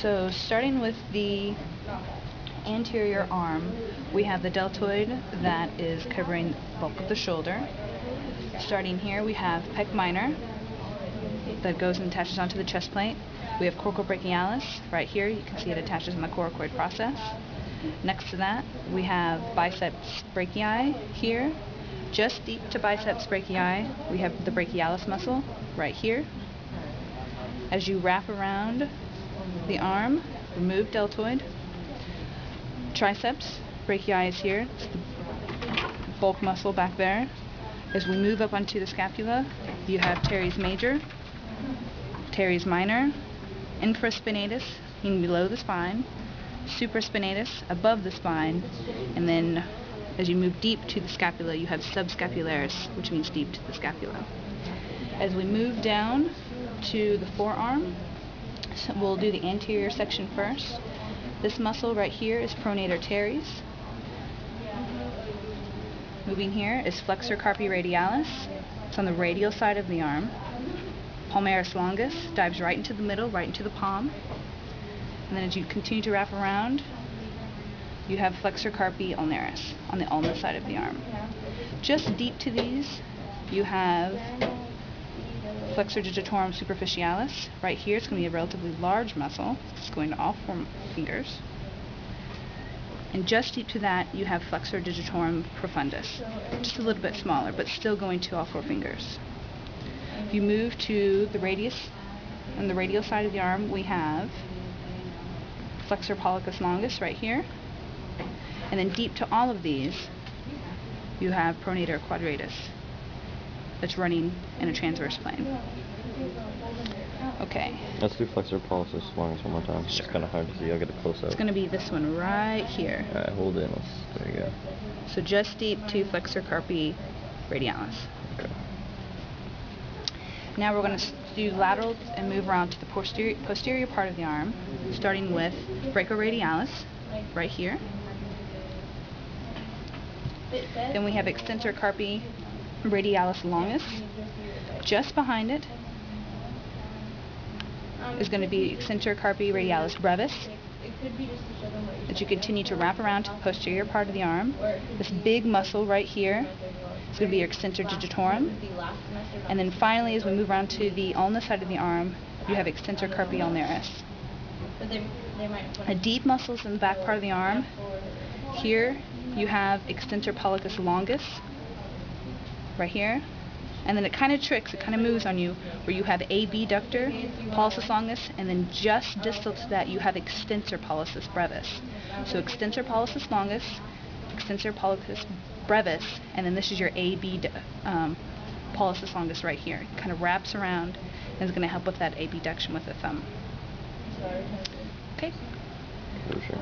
So starting with the anterior arm, we have the deltoid that is covering the bulk of the shoulder. Starting here, we have pec minor that goes and attaches onto the chest plate. We have coracobrachialis right here. You can see it attaches in the coracoid process. Next to that, we have biceps brachii here. Just deep to biceps brachii, we have the brachialis muscle right here. As you wrap around the arm, remove deltoid. Triceps brachii is here. It's the bulk muscle back there. As we move up onto the scapula, you have teres major, teres minor, infraspinatus, meaning below the spine, supraspinatus, above the spine, and then as you move deep to the scapula, you have subscapularis, which means deep to the scapula. As we move down to the forearm, so we'll do the anterior section first. This muscle right here is pronator teres. Moving here is flexor carpi radialis. It's on the radial side of the arm. Palmaris longus dives right into the middle, right into the palm. And then as you continue to wrap around, you have flexor carpi ulnaris on the ulnar side of the arm. Just deep to these, you have flexor digitorum superficialis. Right here, it's going to be a relatively large muscle. It's going to all four fingers. And just deep to that, you have flexor digitorum profundus. Just a little bit smaller, but still going to all four fingers. If you move to the radius, on the radial side of the arm, we have flexor pollicis longus right here. And then deep to all of these, you have pronator quadratus that's running in a transverse plane. Okay. Let's do flexor pollicis longus one more time. Sure. It's kind of hard to see. I'll get a close up. It's going to be this one right here. Alright, hold in. There you go. So just deep to flexor carpi radialis. Okay. Now we're going to do laterals and move around to the posterior part of the arm, starting with brachoradialis right here. Then we have extensor carpi radialis longus. Just behind it is going to be extensor carpi radialis brevis. As you continue to wrap around to the posterior part of the arm, this big muscle right here is going to be your extensor digitorum. And then finally, as we move around to the ulnar side of the arm, you have extensor carpi ulnaris. The deep muscles in the back part of the arm. Here you have extensor pollicis longus right here. And then it kind of tricks, it kind of moves on you, where you have abductor pollicis longus, and then just distal to that you have extensor pollicis brevis. So extensor pollicis longus, extensor pollicis brevis, and then this is your pollicis longus right here. It kind of wraps around and is going to help with that abduction with the thumb. Okay? For sure.